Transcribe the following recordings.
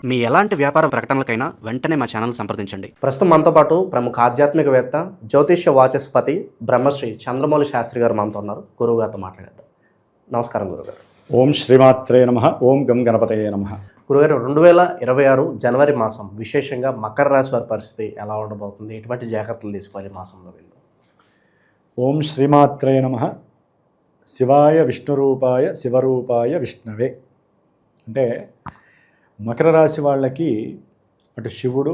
మీ ఎలాంటి వ్యాపార ప్రకటనలకైనా వెంటనే మా ఛానల్ సంప్రదించండి. ప్రస్తుతం మనతో పాటు ప్రముఖ ఆధ్యాత్మికవేత్త, జ్యోతిష్య వాచస్పతి బ్రహ్మశ్రీ చంద్రమౌళి శాస్త్రి గారు మనతో ఉన్నారు. గురువు గారితో మాట్లాడేద్దాం. నమస్కారం గురుగారు. ఓం శ్రీమాత్రే నమః. ఓం గం గణపతయే నమః. గురుగారు, 2026 జనవరి మాసం విశేషంగా మకర రాశి వారి పరిస్థితి ఎలా ఉండబోతుంది? ఎటువంటి జాగ్రత్తలు తీసుకోవాలి మాసంలో వీళ్ళు? ఓం శ్రీమాత్రే నమః. శివాయ విష్ణురూపాయ శివరూపాయ విష్ణవే. అంటే మకర రాశి వాళ్ళకి అటు శివుడు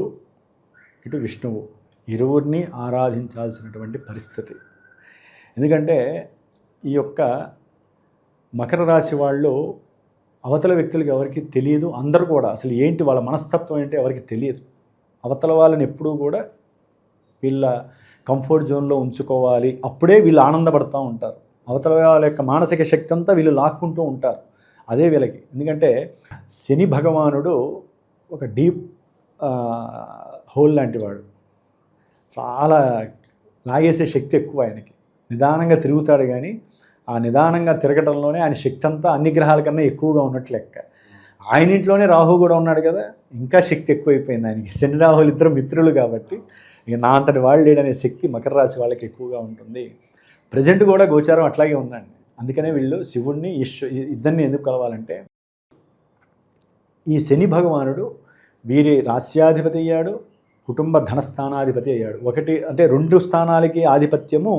ఇటు విష్ణువు ఇరువురిని ఆరాధించాల్సినటువంటి పరిస్థితి. ఎందుకంటే ఈ యొక్క మకర రాశి వాళ్ళు అవతల వ్యక్తులకు ఎవరికి తెలియదు. అందరూ కూడా అసలు ఏంటి వాళ్ళ మనస్తత్వం ఏంటి ఎవరికి తెలియదు. అవతల వాళ్ళని ఎప్పుడూ కూడా వీళ్ళ కంఫర్ట్ జోన్లో ఉంచుకోవాలి, అప్పుడే వీళ్ళు ఆనందపడుతూ ఉంటారు. అవతల వాళ్ళ యొక్క మానసిక శక్తి అంతా వీళ్ళు లాక్కుంటూ ఉంటారు. అదే వీళ్ళకి. ఎందుకంటే శని భగవానుడు ఒక డీప్ హోల్ లాంటి వాడు. చాలా లాగేసే శక్తి ఎక్కువ ఆయనకి. నిదానంగా తిరుగుతాడు, కానీ ఆ నిదానంగా తిరగటంలోనే ఆయన శక్తి అంతా అన్ని గ్రహాల కన్నా ఎక్కువగా ఉన్నట్లు లెక్క. ఆయన ఇంట్లోనే రాహు కూడా ఉన్నాడు కదా, ఇంకా శక్తి ఎక్కువైపోయింది ఆయనకి. శని రాహులు ఇద్దరు మిత్రులు కాబట్టి ఇక నా అంతటి వాళ్ళు లేడనే శక్తి మకర రాశి వాళ్ళకి ఎక్కువగా ఉంటుంది. ప్రజెంట్ కూడా గోచారం అట్లాగే ఉందండి. అందుకనే వీళ్ళు శివుణ్ణి ఇద్దరిని ఎందుకు కలవాలంటే, ఈ శని భగవానుడు వీరి రాస్యాధిపతి అయ్యాడు, కుటుంబ ధనస్థానాధిపతి అయ్యాడు. ఒకటి అంటే 2 స్థానాలకి ఆధిపత్యము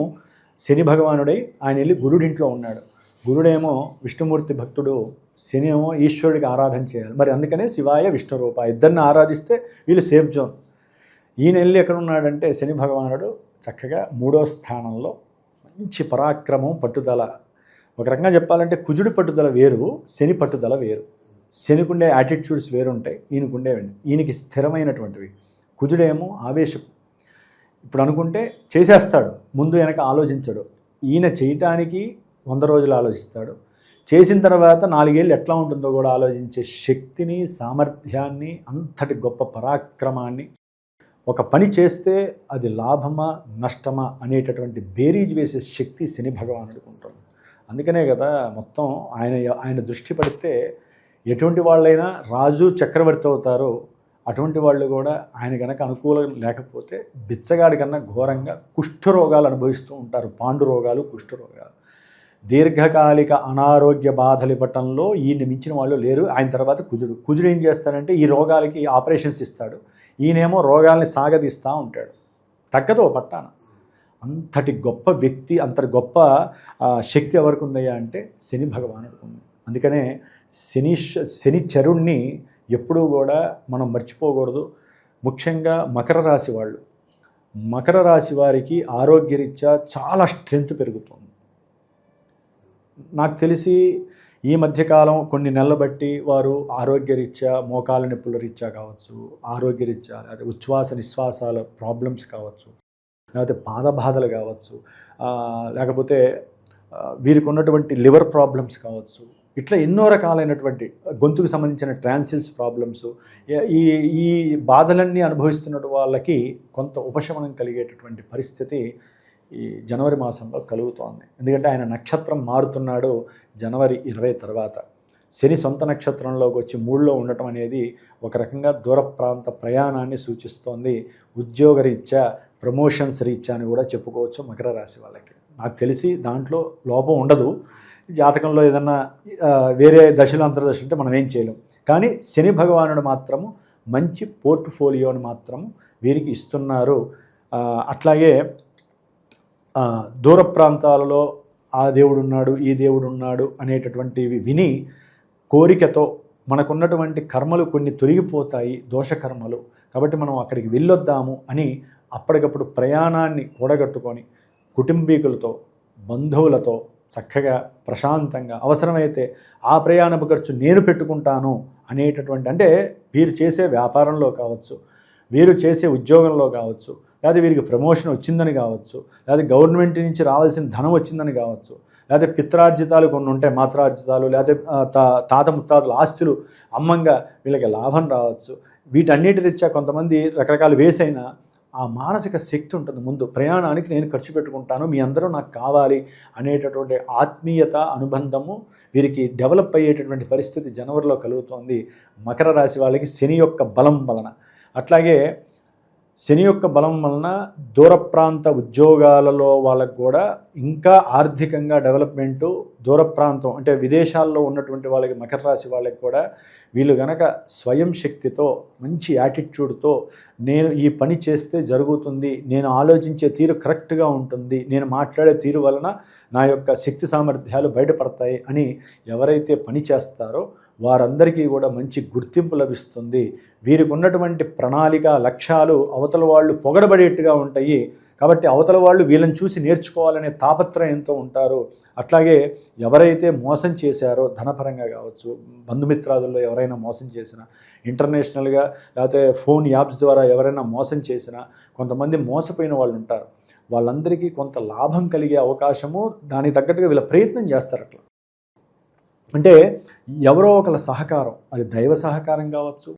శని భగవానుడై ఆయన వెళ్ళి గురుడింట్లో ఉన్నాడు. గురుడేమో విష్ణుమూర్తి భక్తుడు, శని ఏమో ఈశ్వరుడికి ఆరాధన చేయాలి. మరి అందుకనే శివాయ విష్ణు రూప ఇద్దరిని ఆరాధిస్తే వీళ్ళు సేఫ్ జోన్. ఈయన వెళ్ళి ఎక్కడ ఉన్నాడంటే శని భగవానుడు చక్కగా 3వ స్థానంలో మంచి పరాక్రమం, పట్టుదల. ఒక రకంగా చెప్పాలంటే కుజుడి పట్టుదల వేరు, శని పట్టుదల వేరు. శనికుండే యాటిట్యూడ్స్ వేరుంటాయి, ఈయనకుండేవండి. ఈయనకి స్థిరమైనటువంటివి. కుజుడేమో ఆవేశం. ఇప్పుడు అనుకుంటే చేసేస్తాడు, ముందు వెనక ఆలోచించడు. ఈయన చేయటానికి 100 రోజులు ఆలోచిస్తాడు. చేసిన తర్వాత 4 ఏళ్ళు ఎట్లా ఉంటుందో కూడా ఆలోచించే శక్తిని, సామర్థ్యాన్ని, అంతటి గొప్ప పరాక్రమాన్ని, ఒక పని చేస్తే అది లాభమా నష్టమా అనేటటువంటి బేరీజ్ వేసే శక్తి శని భగవానుడికి ఉంటుంది. అందుకనే కదా మొత్తం ఆయన దృష్టి పడితే ఎటువంటి వాళ్ళైనా రాజు చక్రవర్తి అవుతారో అటువంటి వాళ్ళు కూడా ఆయన కనుక అనుకూలం లేకపోతే బిచ్చగాడి కన్నా ఘోరంగా కుష్ఠరోగాలు అనుభవిస్తూ ఉంటారు. పాండురోగాలు, కుష్ఠరోగాలు, దీర్ఘకాలిక అనారోగ్య బాధలు ఇవ్వటంలో ఈయన మించిన వాళ్ళు లేరు. ఆయన తర్వాత కుజుడు ఏం చేస్తాడంటే ఈ రోగాలకి ఆపరేషన్స్ ఇస్తాడు. ఈయనేమో రోగాల్ని సాగదీస్తూ ఉంటాడు. తగ్గదు పట్టాన. అంతటి గొప్ప వ్యక్తి, అంతటి గొప్ప శక్తి ఎవరికి ఉందయ్యా అంటే శని భగవానుడికి ఉంది. అందుకనే శని చరుణ్ణి ఎప్పుడూ కూడా మనం మర్చిపోకూడదు. ముఖ్యంగా మకర రాశి వాళ్ళు, మకర రాశి వారికి ఆరోగ్యరీత్యా చాలా స్ట్రెంగ్త్ పెరుగుతుంది. నాకు తెలిసి ఈ మధ్యకాలం కొన్ని నెలలు బట్టి వారు ఆరోగ్యరీత్యా, మోకాల నొప్పుల రీత్యా కావచ్చు, ఆరోగ్యరీత్యా లేదా ఉచ్ఛ్వాస నిశ్వాసాల ప్రాబ్లమ్స్ కావచ్చు, లేకపోతే పాదబాధలు కావచ్చు, లేకపోతే వీరికి ఉన్నటువంటి లివర్ ప్రాబ్లమ్స్ కావచ్చు, ఇట్లా ఎన్నో రకాలైనటువంటి గొంతుకు సంబంధించిన ట్రాన్సిల్స్ ప్రాబ్లమ్స్, ఈ బాధలన్నీ అనుభవిస్తున్న వాళ్ళకి కొంత ఉపశమనం కలిగేటటువంటి పరిస్థితి ఈ జనవరి మాసంలో కలుగుతోంది. ఎందుకంటే ఆయన నక్షత్రం మారుతున్నాడు జనవరి 20 తర్వాత. శని సొంత నక్షత్రంలోకి వచ్చి 3లో ఉండటం అనేది ఒక రకంగా దూర ప్రాంత ప్రయాణాన్ని సూచిస్తోంది. ఉద్యోగరీత్యా, ప్రమోషన్స్ రీత్యా అని కూడా చెప్పుకోవచ్చు మకర రాశి వాళ్ళకి. నాకు తెలిసి దాంట్లో లోపం ఉండదు. జాతకంలో ఏదన్నా వేరే దశలు అంతర్దశలు ఉంటే మనం ఏం చేయలేం. కానీ శని భగవానుడు మాత్రము మంచి పోర్ట్ఫోలియోని మాత్రము వీరికి ఇస్తున్నారు. అట్లాగే దూర ప్రాంతాలలో ఆ దేవుడు ఉన్నాడు, ఈ దేవుడు ఉన్నాడు అనేటటువంటివి విని కోరికతో మనకున్నటువంటి కర్మలు కొన్ని తొలగిపోతాయి, దోషకర్మలు. కాబట్టి మనం అక్కడికి వెళ్ళొద్దాము అని అప్పటికప్పుడు ప్రయాణాన్ని కూడగట్టుకొని కుటుంబీకులతో, బంధువులతో చక్కగా ప్రశాంతంగా, అవసరమైతే ఆ ప్రయాణపు ఖర్చు నేను పెట్టుకుంటాను అనేటటువంటి, అంటే వీరు చేసే వ్యాపారంలో కావచ్చు, వీరు చేసే ఉద్యోగంలో కావచ్చు, లేదా వీరికి ప్రమోషన్ వచ్చిందని కావచ్చు, లేదా గవర్నమెంట్ నుంచి రావాల్సిన ధనం వచ్చిందని కావచ్చు, లేదా పిత్రార్జితాలు కొన్ని ఉంటాయి, మాత్రార్జితాలు, లేదా తాత ముత్తాతల ఆస్తులు అమ్మంగా వీళ్ళకి లాభం రావచ్చు. వీటన్నిటి రీత్యా కొంతమంది రకరకాల వేసైనా ఆ మానసిక శక్తి ఉంటుంది. ముందు ప్రయాణానికి నేను ఖర్చు పెట్టుకుంటాను, మీ అందరూ నాకు కావాలి అనేటటువంటి ఆత్మీయత అనుబంధము వీరికి డెవలప్ అయ్యేటటువంటి పరిస్థితి జనవరిలో కలుగుతోంది మకర రాశి వాళ్ళకి శని యొక్క బలం వలన. అట్లాగే శని యొక్క బలం వలన దూర ప్రాంత ఉద్యోగాలలో వాళ్ళకు కూడా ఇంకా ఆర్థికంగా డెవలప్మెంటు, దూర ప్రాంతం అంటే విదేశాల్లో ఉన్నటువంటి వాళ్ళకి మకర రాశి వాళ్ళకి కూడా వీళ్ళు గనక స్వయం శక్తితో మంచి యాటిట్యూడ్తో నేను ఈ పని చేస్తే జరుగుతుంది, నేను ఆలోచించే తీరు కరెక్ట్గా ఉంటుంది, నేను మాట్లాడే తీరు వలన నా యొక్క శక్తి సామర్థ్యాలు బయటపడతాయి అని ఎవరైతే పని చేస్తారో వారందరికీ కూడా మంచి గుర్తింపు లభిస్తుంది. వీరికి ఉన్నటువంటి ప్రణాళిక లక్ష్యాలు అవతల వాళ్ళు పొగడబడేట్టుగా ఉంటాయి. కాబట్టి అవతల వాళ్ళు వీళ్ళని చూసి నేర్చుకోవాలనే తాపత్రయంతో ఉంటారు. అట్లాగే ఎవరైతే మోసం చేశారో ధనపరంగా కావచ్చు, బంధుమిత్రాదుల్లో ఎవరైనా మోసం చేసినా, ఇంటర్నేషనల్గా లేకపోతే ఫోన్ యాప్స్ ద్వారా ఎవరైనా మోసం చేసినా, కొంతమంది మోసపోయిన వాళ్ళు ఉంటారు. వాళ్ళందరికీ కొంత లాభం కలిగే అవకాశము, దానికి తగ్గట్టుగా వీళ్ళ ప్రయత్నం చేస్తారు. అట్లా అంటే ఎవరో ఒకళ్ళ సహకారం, అది దైవ సహకారం కావచ్చు,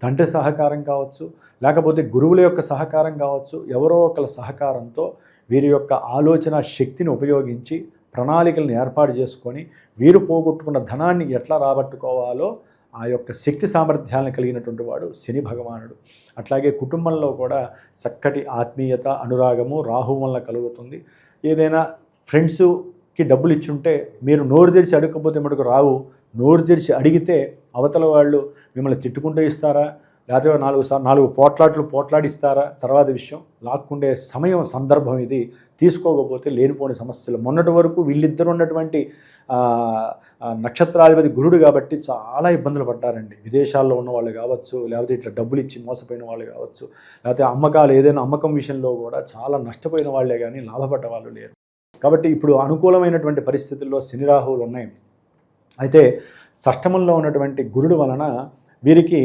తండ్రి సహకారం కావచ్చు, లేకపోతే గురువుల యొక్క సహకారం కావచ్చు, ఎవరో ఒకళ్ళ సహకారంతో వీరి యొక్క ఆలోచన శక్తిని ఉపయోగించి ప్రణాళికలను ఏర్పాటు చేసుకొని వీరు పోగొట్టుకున్న ధనాన్ని ఎట్లా రాబట్టుకోవాలో ఆ యొక్క శక్తి సామర్థ్యాలను కలిగినటువంటి వాడు శని భగవానుడు. అట్లాగే కుటుంబంలో కూడా చక్కటి ఆత్మీయత అనురాగము రాహు వల్ల కలుగుతుంది. ఏదైనా ఫ్రెండ్స్కి డబ్బులు ఇచ్చుంటే మీరు నోరు తెరిచి అడగకపోతే మటుకు రావు, నోరు తెరిచి అడిగితే అవతల వాళ్ళు మిమ్మల్ని తిట్టుకుంటూ ఇస్తారా, లేకపోతే నాలుగు పోట్లాడిస్తారా తర్వాత విషయం. లాక్కుండే సమయం సందర్భం ఇది. తీసుకోకపోతే లేనిపోని సమస్యలు. మొన్నటి వరకు వీళ్ళిద్దరు ఉన్నటువంటి నక్షత్రాధిపతి గురుడు కాబట్టి చాలా ఇబ్బందులు పడ్డారండి. విదేశాల్లో ఉన్న వాళ్ళు కావచ్చు, లేకపోతే ఇట్లా డబ్బులు ఇచ్చి మోసపోయిన వాళ్ళు కావచ్చు, లేకపోతే అమ్మకాలు ఏదైనా అమ్మకం విషయంలో కూడా చాలా నష్టపోయిన వాళ్ళే కానీ లాభపడ్డ వాళ్ళు లేరు. కాబట్టి ఇప్పుడు అనుకూలమైనటువంటి పరిస్థితుల్లో శని రాహువులు ఉన్నాయి. అయితే షష్టమంలో ఉన్నటువంటి గురుడు వలన వీరికి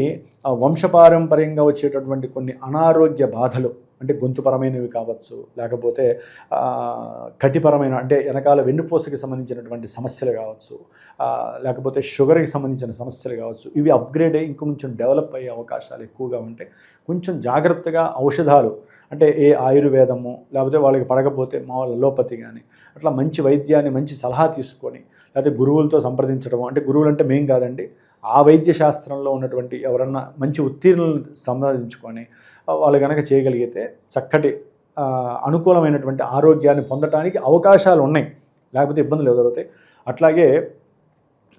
వంశపారంపర్యంగా వచ్చేటటువంటి కొన్ని అనారోగ్య బాధలు, అంటే గొంతుపరమైనవి కావచ్చు, లేకపోతే కటిపరమైన అంటే వెనకాల వెన్నుపూసకి సంబంధించినటువంటి సమస్యలు కావచ్చు, లేకపోతే షుగర్కి సంబంధించిన సమస్యలు కావచ్చు, ఇవి అప్గ్రేడ్ అయ్యి ఇంకొంచెం డెవలప్ అయ్యే అవకాశాలు ఎక్కువగా ఉంటాయి. కొంచెం జాగ్రత్తగా ఔషధాలు అంటే ఏ ఆయుర్వేదము, లేకపోతే వాళ్ళకి పడకపోతే మామూలు అలోపతి కానీ అట్లా మంచి వైద్యాన్ని మంచి సలహా తీసుకొని, లేకపోతే గురువులతో సంప్రదించడం, అంటే గురువులు అంటే మేం కాదండి, ఆ వైద్య శాస్త్రంలో ఉన్నటువంటి ఎవరన్నా మంచి ఉత్తీర్ణులను సంపాదించుకొని వాళ్ళు కనుక చేయగలిగితే చక్కటి అనుకూలమైనటువంటి ఆరోగ్యాన్ని పొందడానికి అవకాశాలు ఉన్నాయి, లేకపోతే ఇబ్బందులు ఎదురవుతాయి. అట్లాగే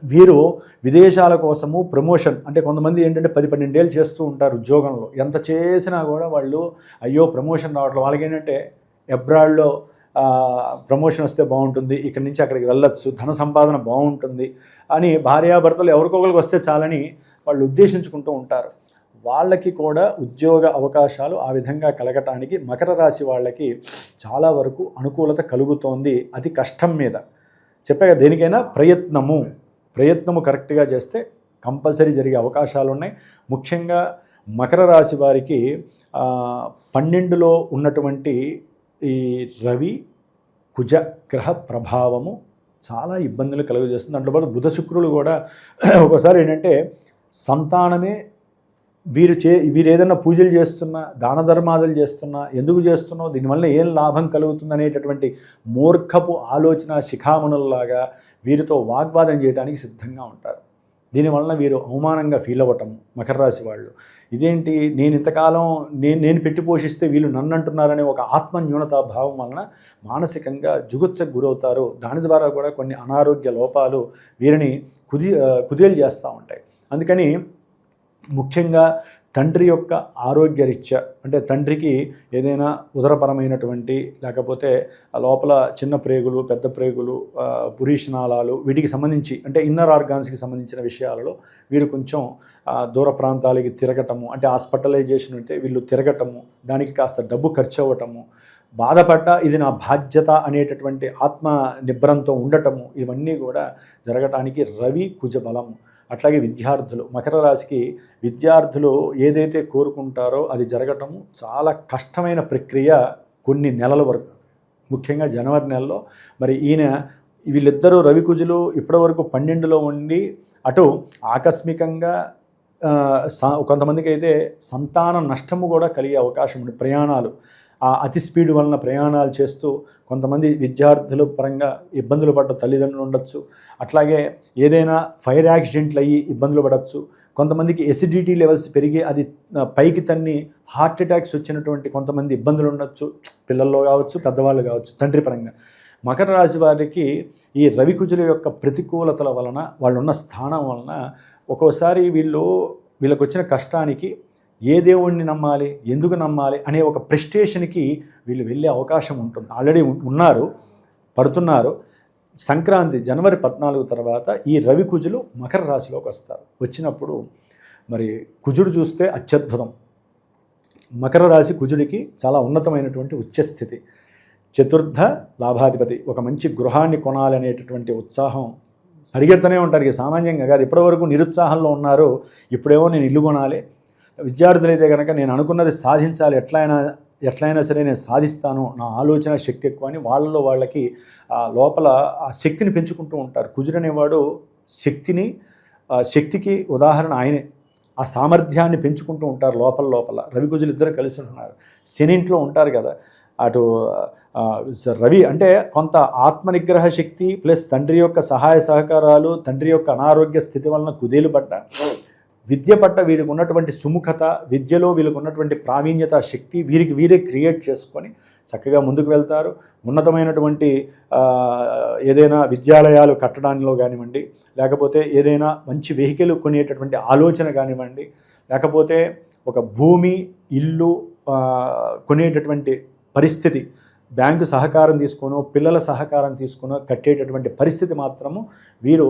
వీరు విదేశాల కోసము ప్రమోషన్, అంటే కొంతమంది ఏంటంటే 10-12 ఏళ్ళు చేస్తూ ఉంటారు ఉద్యోగంలో, ఎంత చేసినా కూడా వాళ్ళు అయ్యో ప్రమోషన్ రావట్లేదు. వాళ్ళకి ఏంటంటే అబ్రాడ్లో ప్రమోషన్ వస్తే బాగుంటుంది, ఇక్కడి నుంచి అక్కడికి వెళ్ళొచ్చు, ధన సంపాదన బాగుంటుంది అని భార్యాభర్తలు ఎవరికొకరికి వస్తే చాలని వాళ్ళు ఉద్దేశించుకుంటూ ఉంటారు. వాళ్ళకి కూడా ఉద్యోగ అవకాశాలు ఆ విధంగా కలగటానికి మకర రాశి వాళ్ళకి చాలా వరకు అనుకూలత కలుగుతోంది. అది కష్టం మీద చెప్పాక దేనికైనా ప్రయత్నము కరెక్ట్గా చేస్తే కంపల్సరీ జరిగే అవకాశాలు ఉన్నాయి. ముఖ్యంగా మకర రాశి వారికి 12లో ఉన్నటువంటి ఈ రవి కుజ గ్రహ ప్రభావము చాలా ఇబ్బందులు కలుగజేస్తుంది. దాంట్లో పాటు బుధ శుక్రులు కూడా ఒకసారి ఏంటంటే సంతానమే వీరు ఏదైనా పూజలు చేస్తున్నా, దాన ధర్మాదులు చేస్తున్నా, ఎందుకు చేస్తున్నావు, దీనివల్ల ఏం లాభం కలుగుతుంది అనేటటువంటి మూర్ఖపు ఆలోచన శిఖామణుల్లాగా వీరితో వాగ్వాదం చేయడానికి సిద్ధంగా ఉంటారు. దీనివలన వీరు అవమానంగా ఫీల్ అవ్వటము మకర రాశి వాళ్ళు. ఇదేంటి నేను ఇంతకాలం నేను పెట్టి పోషిస్తే వీళ్ళు నన్ను అంటున్నారనే ఒక ఆత్మన్యూనతా భావం వలన మానసికంగా జుగుత్సకు గురవుతారు. దాని ద్వారా కూడా కొన్ని అనారోగ్య లోపాలు వీరిని కుదేలు చేస్తూ ఉంటాయి. అందుకని ముఖ్యంగా తండ్రి యొక్క ఆరోగ్యరీత్యా, అంటే తండ్రికి ఏదైనా ఉదరపరమైనటువంటి లేకపోతే లోపల చిన్న ప్రేగులు, పెద్ద ప్రేగులు, పురీషనాళాలు వీటికి సంబంధించి అంటే ఇన్నర్ ఆర్గాన్స్కి సంబంధించిన విషయాలలో వీరు కొంచెం దూర ప్రాంతాలకి తిరగటము, అంటే హాస్పిటలైజేషన్ అంటే వీళ్ళు తిరగటము, దానికి కాస్త డబ్బు ఖర్చు అవ్వటము, బాధపడ్డా ఇది నా బాధ్యత అనేటటువంటి ఆత్మ నిబ్రంతో ఉండటము, ఇవన్నీ కూడా జరగటానికి రవి కుజ బలము. అట్లాగే విద్యార్థులు, మకర రాశికి విద్యార్థులు ఏదైతే కోరుకుంటారో అది జరగటము చాలా కష్టమైన ప్రక్రియ కొన్ని నెలల వరకు, ముఖ్యంగా జనవరి నెలలో. మరి వీళ్ళిద్దరూ రవికుజులు ఇప్పటివరకు 12లో ఉండి అటు ఆకస్మికంగా కొంతమందికి అయితే సంతాన నష్టము కూడా కలిగే అవకాశం ఉంది. ప్రయాణాలు, ఆ అతి స్పీడ్ వలన ప్రయాణాలు చేస్తూ కొంతమంది విద్యార్థుల పరంగా ఇబ్బందులు పడ్డ తల్లిదండ్రులు ఉండొచ్చు. అట్లాగే ఏదైనా ఫైర్ యాక్సిడెంట్లు అయ్యి ఇబ్బందులు పడవచ్చు. కొంతమందికి ఎసిడిటీ లెవెల్స్ పెరిగి అది పైకి తన్ని హార్ట్ అటాక్స్ వచ్చినటువంటి కొంతమంది ఇబ్బందులు ఉండొచ్చు. పిల్లల్లో కావచ్చు, పెద్దవాళ్ళు కావచ్చు, తండ్రి పరంగా. మకర రాశి వారికి ఈ రవికుజుల యొక్క ప్రతికూలతల వలన, వాళ్ళు ఉన్న స్థానం వలన ఒక్కోసారి వీళ్ళకి వచ్చిన కష్టానికి ఏ దేవుణ్ణి నమ్మాలి, ఎందుకు నమ్మాలి అనే ఒక ప్రెస్టేషన్కి వీళ్ళు వెళ్ళే అవకాశం ఉంటుంది. ఆల్రెడీ పడుతున్నారు. సంక్రాంతి జనవరి 14 తర్వాత ఈ రవి కుజులు మకర రాశిలోకి వస్తారు. వచ్చినప్పుడు మరి కుజుడు చూస్తే అత్యద్భుతం. మకర రాశి కుజుడికి చాలా ఉన్నతమైనటువంటి ఉచ్చస్థితి. చతుర్థ లాభాధిపతి. ఒక మంచి గృహాన్ని కొనాలనేటటువంటి ఉత్సాహం పరిగెడుతూనే ఉంటారు. ఇక సామాన్యంగా కాదు. ఇప్పటివరకు నిరుత్సాహంలో ఉన్నారు, ఇప్పుడేమో నేను ఇల్లు కొనాలి. విద్యార్థులైతే కనుక నేను అనుకున్నది సాధించాలి, ఎట్లయినా సరే నేను సాధిస్తాను, నా ఆలోచన శక్తి ఎక్కువ అని వాళ్ళకి లోపల ఆ శక్తిని పెంచుకుంటూ ఉంటారు. కుజుడు అనేవాడు శక్తికి ఉదాహరణ ఆయనే. ఆ సామర్థ్యాన్ని పెంచుకుంటూ ఉంటారు లోపల. రవి కుజులు ఇద్దరు కలిసి ఉంటున్నారు. శని ఇంట్లో ఉంటారు కదా. అటు రవి అంటే కొంత ఆత్మనిగ్రహ శక్తి ప్లస్ తండ్రి యొక్క సహాయ సహకారాలు, తండ్రి యొక్క అనారోగ్య స్థితి వలన కుదేలు పడ్డ, విద్య పట్ల వీరికి ఉన్నటువంటి సుముఖత, విద్యలో వీళ్ళకి ఉన్నటువంటి ప్రావీణ్యత, శక్తి వీరే క్రియేట్ చేసుకొని చక్కగా ముందుకు వెళ్తారు. ఉన్నతమైనటువంటి ఏదైనా విద్యాలయాలు కట్టడంలో కానివ్వండి, లేకపోతే ఏదైనా మంచి వెహికల్ కొనేటటువంటి ఆలోచన కానివ్వండి, లేకపోతే ఒక భూమి, ఇల్లు కొనేటటువంటి పరిస్థితి, బ్యాంకు సహకారం తీసుకునో పిల్లల సహకారం తీసుకునో కట్టేటటువంటి పరిస్థితి మాత్రము వీరు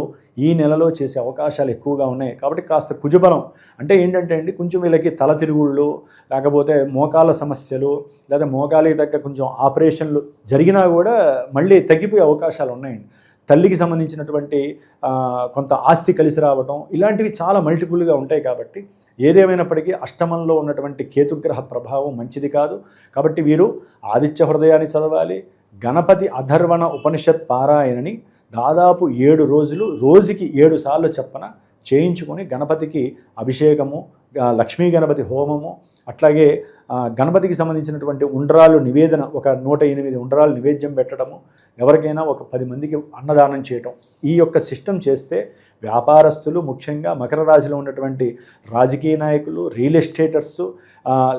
ఈ నెలలో చేసే అవకాశాలు ఎక్కువగా ఉన్నాయి. కాబట్టి కాస్త కుజబలం అంటే ఏంటంటే అండి, కొంచెం వీళ్ళకి తల తిరుగుళ్ళు, లేకపోతే మోకాళ్ళ సమస్యలు, లేదా మోకాలికి తగ్గ కొంచెం ఆపరేషన్లు జరిగినా కూడా మళ్ళీ తగ్గిపోయే అవకాశాలు ఉన్నాయండి. తల్లికి సంబంధించినటువంటి కొంత ఆస్తి కలిసి రావటం, ఇలాంటివి చాలా మల్టిపుల్గా ఉంటాయి. కాబట్టి ఏదేమైనప్పటికీ అష్టమంలో ఉన్నటువంటి కేతుగ్రహ ప్రభావం మంచిది కాదు. కాబట్టి వీరు ఆదిత్య హృదయాన్ని చదవాలి. గణపతి అధర్వణ ఉపనిషత్ పారాయణని దాదాపు 7 రోజులు రోజుకి 7 సార్లు చెప్పన చేయించుకొని గణపతికి అభిషేకము, లక్ష్మీ గణపతి హోమము, అట్లాగే గణపతికి సంబంధించినటువంటి ఉండ్రాలు నివేదన, ఒక 108 ఉండ్రాలు నివేద్యం పెట్టడము, ఎవరికైనా ఒక 10 మందికి అన్నదానం చేయటం, ఈ యొక్క సిస్టమ్ చేస్తే వ్యాపారస్తులు, ముఖ్యంగా మకర రాశిలో ఉన్నటువంటి రాజకీయ నాయకులు, రియల్ ఎస్టేటర్సు,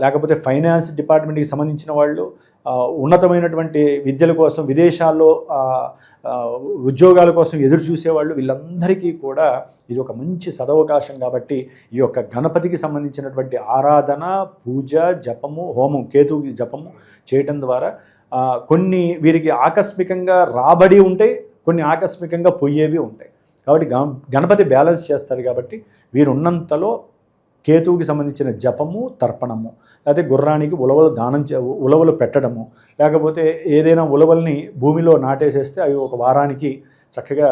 లేకపోతే ఫైనాన్స్ డిపార్ట్మెంట్కి సంబంధించిన వాళ్ళు, ఉన్నతమైనటువంటి విద్యల కోసం విదేశాల్లో ఉద్యోగాల కోసం ఎదురు చూసేవాళ్ళు, వీళ్ళందరికీ కూడా ఇది ఒక మంచి సదవకాశం. కాబట్టి ఈ యొక్క గణపతికి సంబంధించినటువంటి ఆరాధన, పూజ, జపము, హోమం, కేతువుకి జపము చేయటం ద్వారా కొన్ని వీరికి ఆకస్మికంగా రాబడి ఉంటాయి, కొన్ని ఆకస్మికంగా పోయేవి ఉంటాయి. కాబట్టి గణపతి బ్యాలెన్స్ చేస్తారు. కాబట్టి వీరు ఉన్నంతలో కేతువుకి సంబంధించిన జపము, తర్పణము, లేకపోతే గుర్రానికి ఉలవలు పెట్టడము, లేకపోతే ఏదైనా ఉలవల్ని భూమిలో నాటేసేస్తే అవి ఒక వారానికి చక్కగా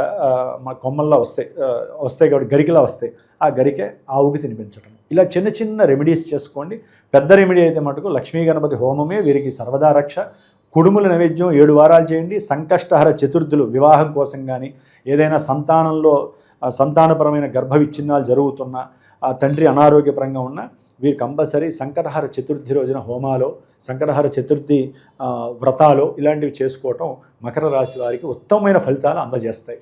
మా కొమ్మల్లా వస్తాయి కాబట్టి గరికలా వస్తాయి. ఆ గరికె ఆవుకి తినిపించడం, ఇలా చిన్న చిన్న రెమెడీస్ చేసుకోండి. పెద్ద రెమెడీ అయితే మటుకు లక్ష్మీ గణపతి హోమమే వీరికి సర్వదా రక్ష. కుడుముల నైవేద్యం 7 వారాలు చేయండి. సంకష్టహర చతుర్థులు వివాహం కోసం కానీ, ఏదైనా సంతానపరమైన గర్భ విచ్ఛిన్నాలు జరుగుతున్నా, తండ్రి అనారోగ్యపరంగా ఉన్న వీరు కంపల్సరీ సంకటహర చతుర్థి రోజున హోమాలో, సంకటహర చతుర్థి వ్రతాలు ఇలాంటివి చేసుకోవటం మకర రాశి వారికి ఉత్తమమైన ఫలితాలు అందజేస్తాయి.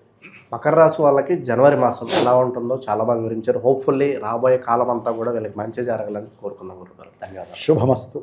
మకర రాశి వాళ్ళకి జనవరి మాసం ఎలా ఉంటుందో చాలా బాగా వివరించారు. హోప్ఫుల్లీ రాబోయే కాలం అంతా కూడా వీళ్ళకి మంచి జరగాలని కోరుకుందాం గురుగారు. ధన్యవాదాలు. శుభమస్తు.